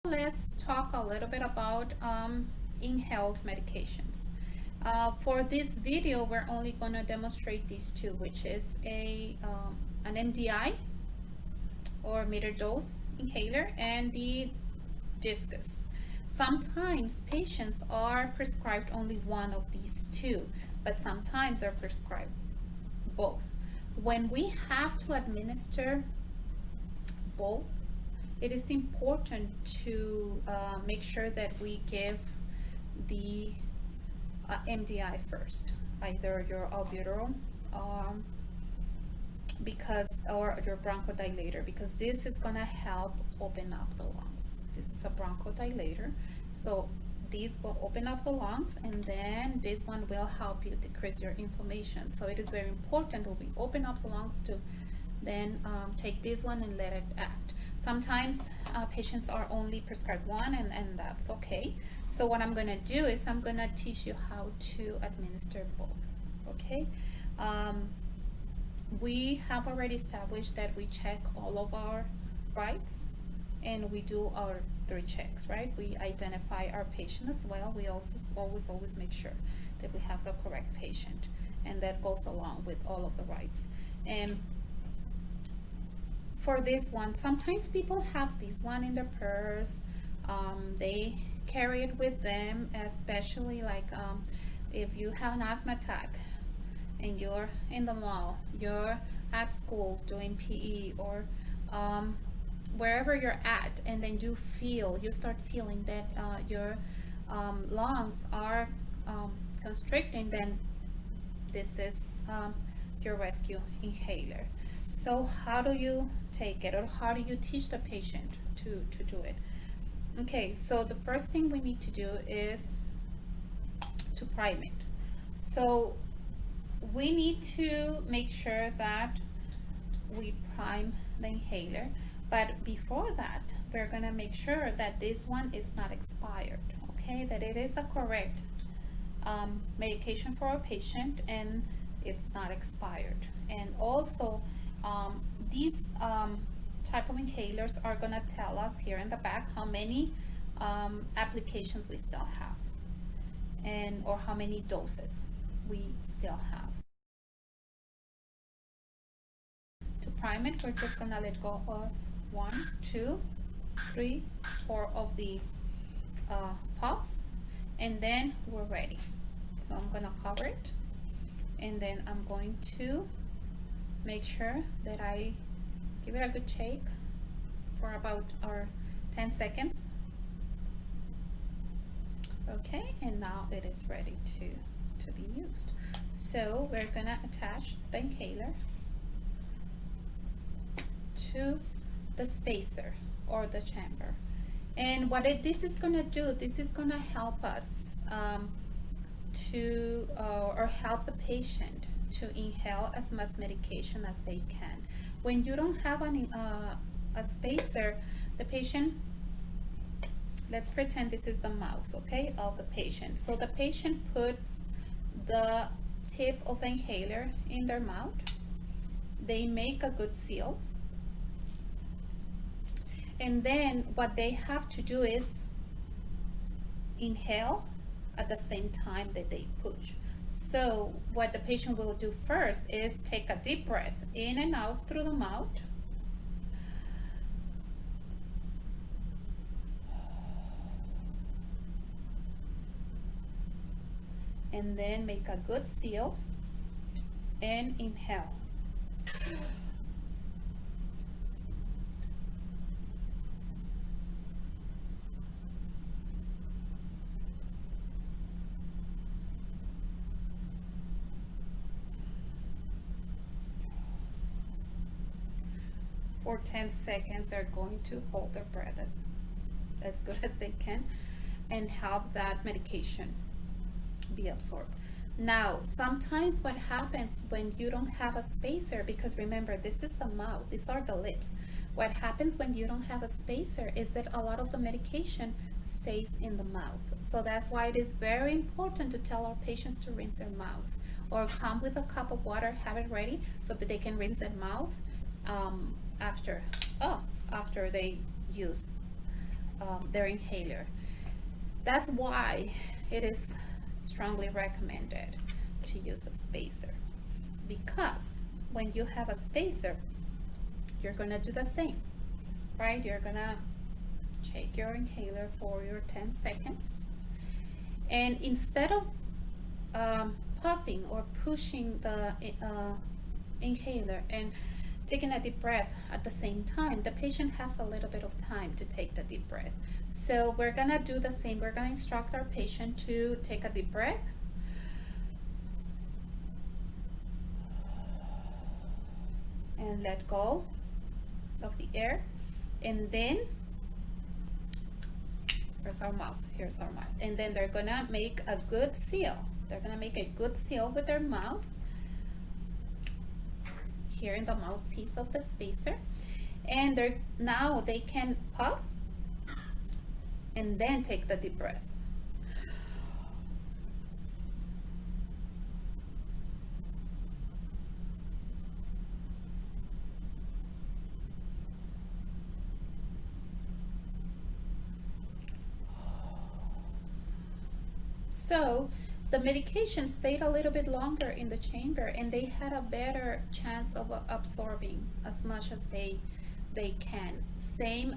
Let's talk a little bit about inhaled medications. For this video, we're only going to demonstrate these two, which is an MDI or meter dose inhaler and the discus. Sometimes patients are prescribed only one of these two, but sometimes they're prescribed both. When we have to administer both, it is important to make sure that we give the MDI first, either your albuterol or your bronchodilator, because this is going to help open up the lungs. This is a bronchodilator, so these will open up the lungs, and then this one will help you decrease your inflammation. So it is very important when we open up the lungs to then take this one and let it act. Sometimes patients are only prescribed one, and that's okay. So what I'm going to do is I'm going to teach you how to administer both, okay? We have already established that we check all of our rights, and we do our 3 checks, right? We identify our patient as well. We also always make sure that we have the correct patient, and that goes along with all of the rights. And for this one, sometimes people have this one in their purse. They carry it with them, especially like if you have an asthma attack and you're in the mall, you're at school doing PE, or wherever you're at, and then you start feeling that your lungs are constricting, then this is your rescue inhaler. So how do you take it, or how do you teach the patient to do it? Okay, so the first thing we need to do is to prime it. So we need to make sure that we prime the inhaler, but before that, we're gonna make sure that this one is not expired, okay? That it is a correct medication for our patient and it's not expired. And also, these type of inhalers are gonna tell us here in the back how many applications we still have, or how many doses we still have. To prime it, we're just gonna let go of 1, 2, 3, 4 of the puffs, and then we're ready. So I'm gonna cover it, and then I'm going to make sure that I give it a good shake for about 10 seconds. Okay, and now it is ready to be used. So we're gonna attach the inhaler to the spacer or the chamber. And what this is gonna do, this is gonna help us or help the patient to inhale as much medication as they can. When you don't have a spacer, the patient, let's pretend this is the mouth, okay, of the patient. So the patient puts the tip of the inhaler in their mouth. They make a good seal. And then what they have to do is inhale at the same time that they push. So what the patient will do first is take a deep breath in and out through the mouth. And then make a good seal and inhale. For 10 seconds, they're going to hold their breath as good as they can and help that medication be absorbed. Now, sometimes what happens when you don't have a spacer, because remember, this is the mouth, these are the lips. What happens when you don't have a spacer is that a lot of the medication stays in the mouth. So that's why it is very important to tell our patients to rinse their mouth, or come with a cup of water, have it ready so that they can rinse their mouth after they use their inhaler. That's why it is strongly recommended to use a spacer, because when you have a spacer, you're gonna do the same, right? You're gonna check your inhaler for your 10 seconds, and instead of puffing or pushing the inhaler and taking a deep breath at the same time, the patient has a little bit of time to take the deep breath. So we're gonna do the same. We're gonna instruct our patient to take a deep breath. And let go of the air. And then, here's our mouth. And then they're gonna make a good seal. They're gonna make a good seal with their mouth, here in the mouthpiece of the spacer. And now they can puff and then take the deep breath. So the medication stayed a little bit longer in the chamber, and they had a better chance of absorbing as much as they can. Same,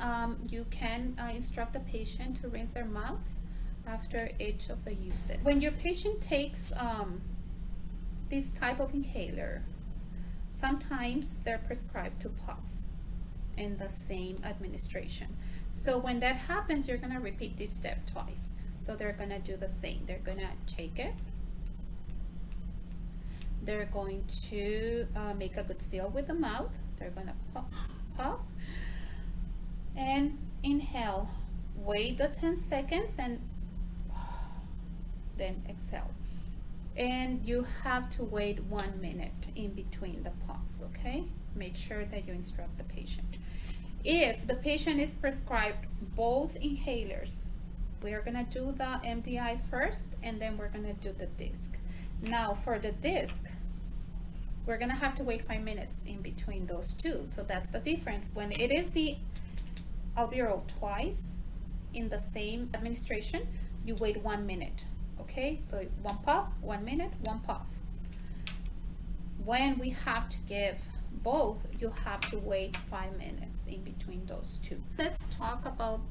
you can instruct the patient to rinse their mouth after each of the uses. When your patient takes this type of inhaler, sometimes they're prescribed 2 puffs in the same administration. So when that happens, you're gonna repeat this step twice. So they're gonna do the same. They're gonna take it. They're going to make a good seal with the mouth. They're gonna puff and inhale. Wait the 10 seconds and then exhale. And you have to wait 1 minute in between the puffs, okay? Make sure that you instruct the patient. If the patient is prescribed both inhalers, we are gonna do the MDI first, and then we're gonna do the disc. Now for the disc, we're gonna have to wait 5 minutes in between those two. So that's the difference. When it is the albuterol twice in the same administration, you wait 1 minute, okay? So 1 puff, 1 minute, 1 puff. When we have to give both, you have to wait 5 minutes in between those two. Let's talk about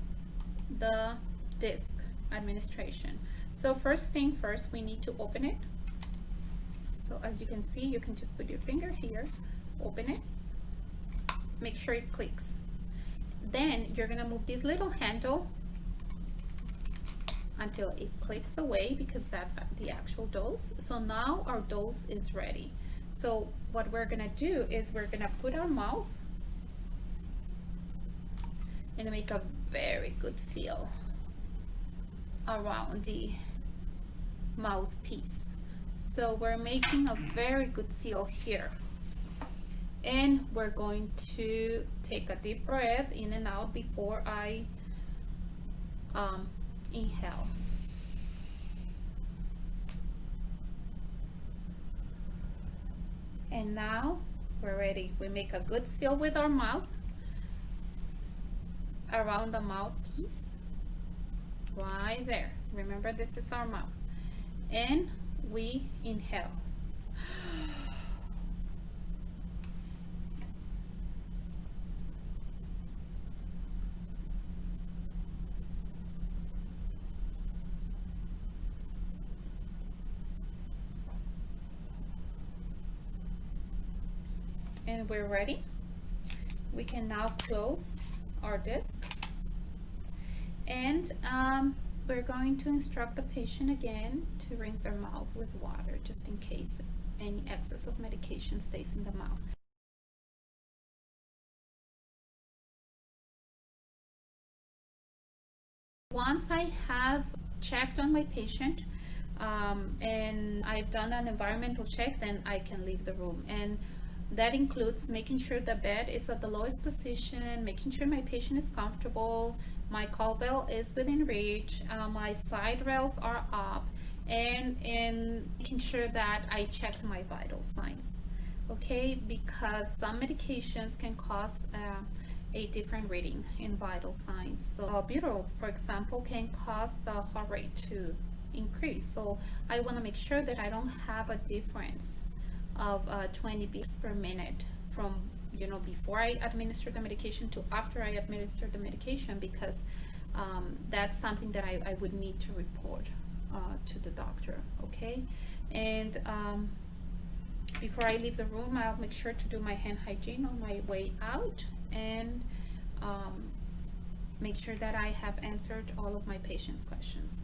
the disc administration. So first thing first, we need to open it. So as you can see, you can just put your finger here, open it, make sure it clicks. Then you're gonna move this little handle until it clicks away, because that's the actual dose. So now our dose is ready. So what we're gonna do is we're gonna put our mouth and make a very good seal around the mouthpiece. So we're making a very good seal here. And we're going to take a deep breath in and out before I inhale. And now we're ready. We make a good seal with our mouth around the mouthpiece, right there. Remember, this is our mouth. And we inhale. And we're ready. We can now close our disc, and we're going to instruct the patient again to rinse their mouth with water, just in case any excess of medication stays in the mouth. Once I have checked on my patient and I've done an environmental check, then I can leave the room. And that includes making sure the bed is at the lowest position, making sure my patient is comfortable, my call bell is within reach, my side rails are up, and making sure that I checked my vital signs, okay? Because some medications can cause a different reading in vital signs. So albuterol, for example, can cause the heart rate to increase. So I want to make sure that I don't have a difference of 20 beats per minute from, before I administer the medication to after I administer the medication, because that's something that I would need to report to the doctor. Okay. And before I leave the room, I'll make sure to do my hand hygiene on my way out, and make sure that I have answered all of my patients' questions.